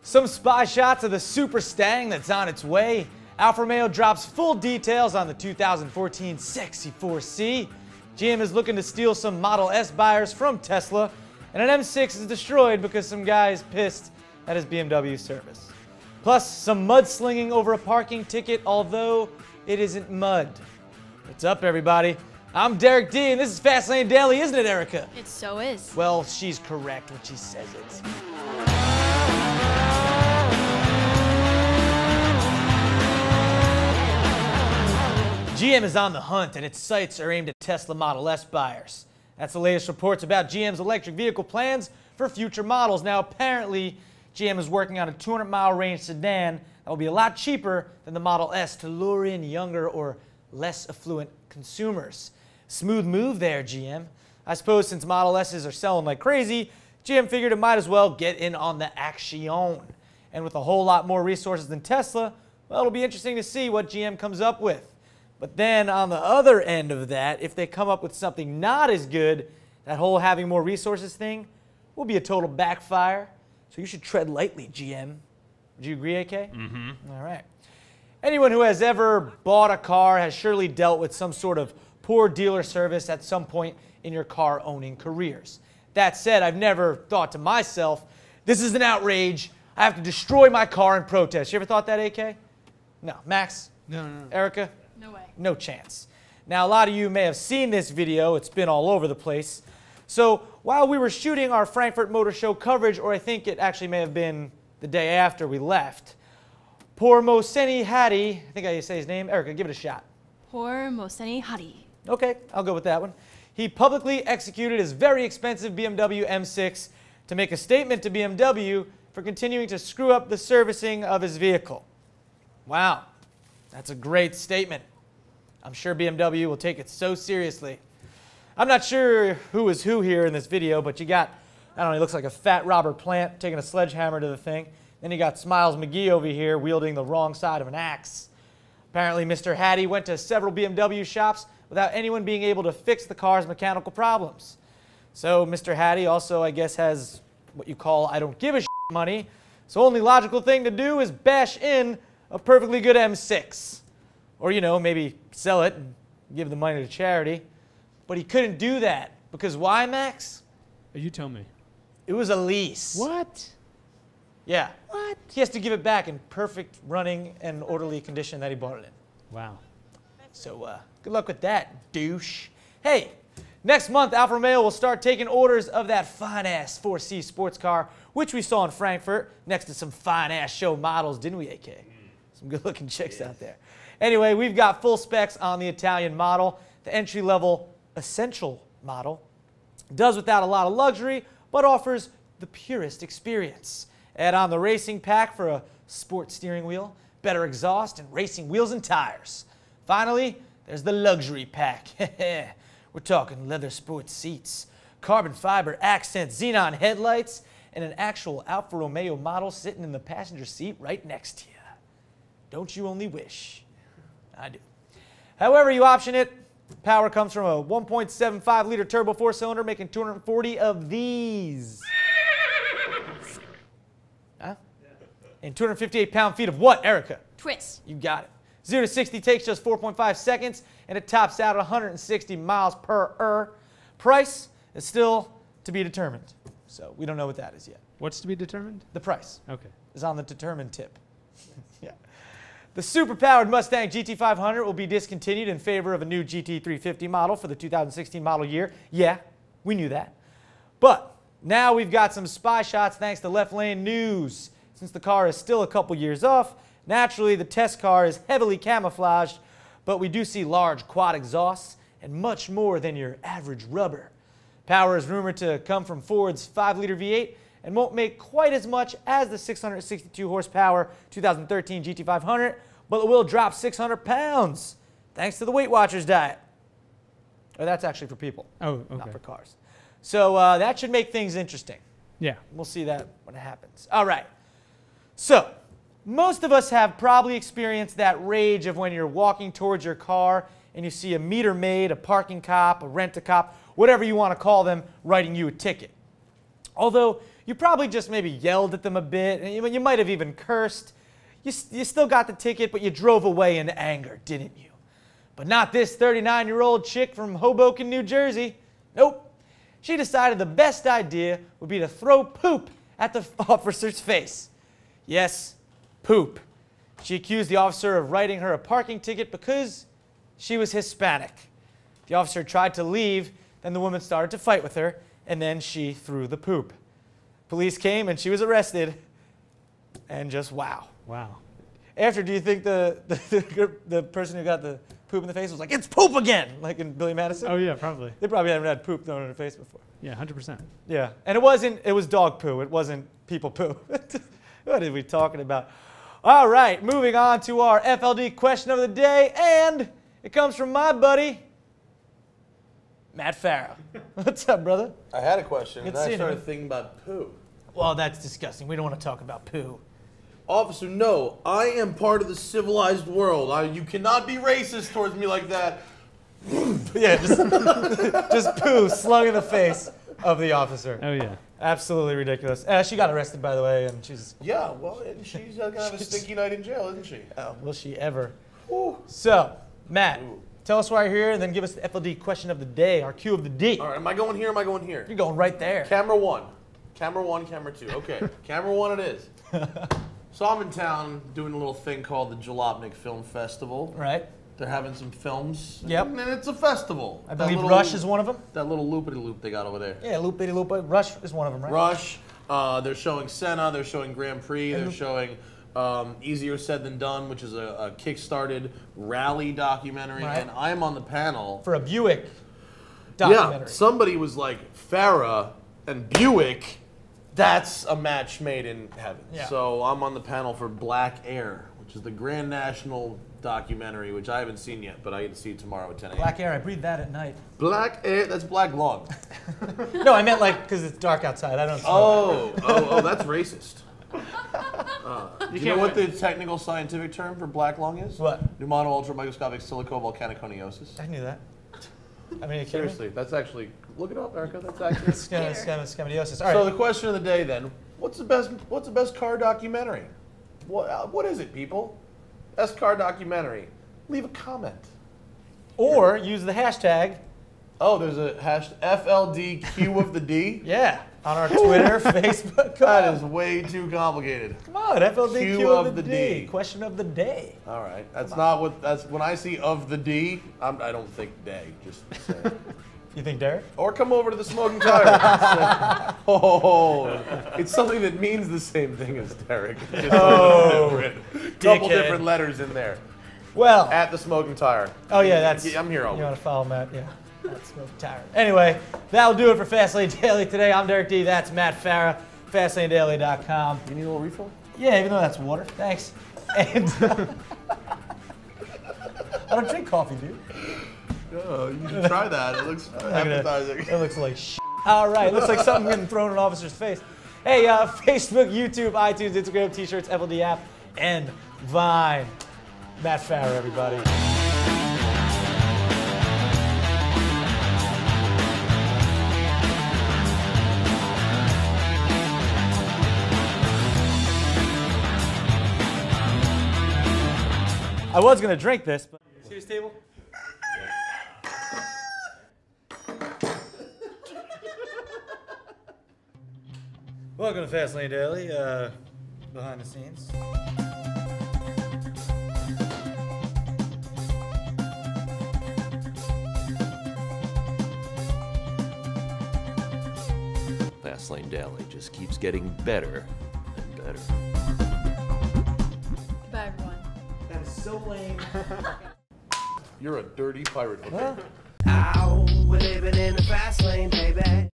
Some spy shots of the Super Stang that's on its way. Alfa Romeo drops full details on the 2014 Sexy 4C. GM is looking to steal some Model S buyers from Tesla. And an M6 is destroyed because some guy's pissed at his BMW service. Plus, some mudslinging over a parking ticket, although it isn't mud. What's up, everybody? I'm Derek D, and this is Fastlane Daily, isn't it, Erica? It so is. Well, she's correct when she says it. GM is on the hunt, and its sights are aimed at Tesla Model S buyers. That's the latest reports about GM's electric vehicle plans for future models. Now, apparently, GM is working on a 200-mile range sedan that will be a lot cheaper than the Model S to lure in younger or less affluent consumers. Smooth move there, GM. I suppose since Model S's are selling like crazy, GM figured it might as well get in on the action. And with a whole lot more resources than Tesla, well, it'll be interesting to see what GM comes up with. But then on the other end of that, if they come up with something not as good, that whole having more resources thing will be a total backfire. So you should tread lightly, GM. Would you agree, AK? Mm-hmm. All right. Anyone who has ever bought a car has surely dealt with some sort of poor dealer service at some point in your car owning careers. That said, I've never thought to myself, this is an outrage. I have to destroy my car in protest. You ever thought that, AK? No. Max? No. Erica? No way. No chance. Now, a lot of you may have seen this video. It's been all over the place. So while we were shooting our Frankfurt Motor Show coverage, or I think it actually may have been the day after we left, poor Mohseni Hadi, I think I say his name. Erica, give it a shot. Poor Mohseni Hadi. Okay, I'll go with that one. He publicly executed his very expensive BMW M6 to make a statement to BMW for continuing to screw up the servicing of his vehicle. Wow, that's a great statement. I'm sure BMW will take it so seriously. I'm not sure who is who here in this video, but you got, I don't know, he looks like a fat Robert Plant taking a sledgehammer to the thing. Then you got Smiles McGee over here wielding the wrong side of an axe. Apparently, Mr. Hadi went to several BMW shops without anyone being able to fix the car's mechanical problems. So Mr. Hadi also, I guess, has what you call I don't give a shit money. So only logical thing to do is bash in a perfectly good M6. Or, you know, maybe sell it and give the money to charity. But he couldn't do that. Because why, Max? You tell me. It was a lease. What? Yeah. What? He has to give it back in perfect running and orderly condition that he bought it in. Wow. So good luck with that, douche. Hey, next month Alfa Romeo will start taking orders of that fine-ass 4C sports car, which we saw in Frankfurt, next to some fine-ass show models, didn't we, AK? Some good-looking chicks out there. Anyway, we've got full specs on the Italian model. The entry-level Essential model does without a lot of luxury, but offers the purest experience. Add on the racing pack for a sport steering wheel, better exhaust, and racing wheels and tires. Finally, there's the luxury pack. We're talking leather sports seats, carbon fiber accent xenon headlights, and an actual Alfa Romeo model sitting in the passenger seat right next to you. Don't you only wish? I do. However you option it, power comes from a 1.75-liter turbo four-cylinder making 240 of these. Huh? And 258 pound-feet of what, Erica? Twist. You got it. 0 to 60 takes just 4.5 seconds, and it tops out at 160 miles per hour. Price is still to be determined, so we don't know what that is yet. What's to be determined? The price Okay. is on the determined tip. Yeah. The super-powered Mustang GT500 will be discontinued in favor of a new GT350 model for the 2016 model year. Yeah, we knew that. But now we've got some spy shots thanks to Left Lane News. Since the car is still a couple years off, naturally the test car is heavily camouflaged, but we do see large quad exhausts and much more than your average rubber. Power is rumored to come from Ford's 5-liter V8 and won't make quite as much as the 662 horsepower 2013 GT500, but it will drop 600 pounds thanks to the Weight Watchers diet. Or that's actually for people, Oh, okay. not for cars. So that should make things interesting. Yeah. We'll see that when it happens. All right. So most of us have probably experienced that rage of when you're walking towards your car and you see a meter maid, a parking cop, a rent-a-cop, whatever you want to call them, writing you a ticket. Although You probably just maybe yelled at them a bit, and you might have even cursed. You still got the ticket, but you drove away in anger, didn't you? But not this 39-year-old chick from Hoboken, New Jersey. Nope. She decided the best idea would be to throw poop at the officer's face. Yes, poop. She accused the officer of writing her a parking ticket because she was Hispanic. The officer tried to leave, then the woman started to fight with her, and then she threw the poop. Police came and she was arrested, and just wow. Wow. After, do you think the person who got the poop in the face was like, "It's poop again," like in Billy Madison? Oh yeah, probably. They probably haven't had poop thrown in their face before. Yeah, 100%. Yeah, and it was dog poo. It wasn't people poo. What are we talking about? All right, moving on to our FLD question of the day, and it comes from my buddy, Matt Farah. What's up, brother? I had a question, and Good then I seeing you, started man. thinking about poo. Well, that's disgusting. We don't want to talk about poo. Officer, no, I am part of the civilized world. You cannot be racist towards me like that. Yeah, just poo slung in the face of the officer. Oh yeah. Absolutely ridiculous. She got arrested, by the way, and she's... Yeah, well, and she's gonna have a stinky night in jail, isn't she? will she ever? Ooh. So, Matt, Ooh. tell us why you're here, and then give us the FLD question of the day, our Q of the D. All right, am I going here? Am I going here? You're going right there. Camera one. Camera one, camera two. Okay, camera one it is. So I'm in town doing a little thing called the Jalopnik Film Festival. Right. They're having some films. Yep. And it's a festival. I believe Rush is one of them. That little loopity-loop they got over there. Yeah, loop. Rush is one of them, right? Rush. They're showing Senna. They're showing Grand Prix. They're showing Easier Said Than Done, which is a kick-started rally documentary. Right. And I'm on the panel. For a Buick documentary. Yeah, somebody was like, Farah and Buick, that's a match made in heaven. Yeah. So I'm on the panel for Black Air, which is the Grand National documentary, which I haven't seen yet, but I get to see it tomorrow at 10 a.m. Black Air, I breathe that at night. Black Air, that's Black Lung. No, I meant like because it's dark outside. I don't smoke. Oh, that's racist. You know what the technical scientific term for black lung is? What? Pneumono ultramicroscopic silicovolcanoconiosis. I knew that. I mean, Seriously, that's actually, look it up, Erica, that's actually. Scamidiosis. All right. So the question of the day then, what's the best car documentary? What is it, people? Best car documentary. Leave a comment. Or use the hashtag. Oh, there's a FLD Q of the D? Yeah. On our Twitter, Facebook. That is way too complicated. Come on, FLD Q of the D. Question of the day. All right, that's when I see of the D, I don't think day, just say. You think Derek? Or come over to the Smoking Tire. Oh, it's something that means the same thing as Derek. Just couple different letters in there. Well. At the Smoking Tire. Oh yeah, that's. I'm here all You week. want to follow Matt? Yeah. That's Smoking Tire. Anyway, that'll do it for Fastlane Daily today. I'm Derek D. That's Matt Farah. FastlaneDaily.com. You need a little refill? Yeah, even though that's water. Thanks. And I don't drink coffee, dude. Oh, you should try that. It looks appetizing. It looks like shit. All right, looks like something getting thrown in an officer's face. Hey, Facebook, YouTube, iTunes, Instagram, T-shirts, FLD app, and Vine. Matt Farah, everybody. I was going to drink this, but... See this table? Welcome to Fastlane Daily, behind the scenes. Fastlane Daily just keeps getting better and better. Goodbye, everyone. That is so lame. You're a dirty pirate hooker. Ow, we're living in the fast lane, baby.